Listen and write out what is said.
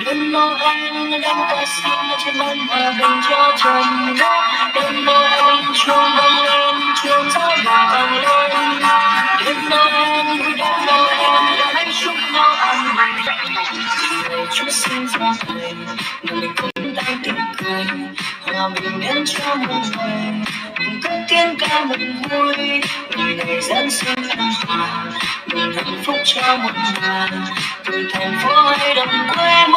Đêm Noel đang qua xa trên ban hòa bình cho trời đất. Đêm Noel chuông vang lên, chuông gió vang lên. Đêm Noel đã hãy chúc Noel ngày Chúa sinh ra đời, người cũng đang tiếng cười, hòa bình đến cho muôn người. Mình cất tiếng ca mừng vui, ngày này giáng sinh an hòa, mình hạnh phúc cho muôn nhà, từ thành phố hay đồng quê.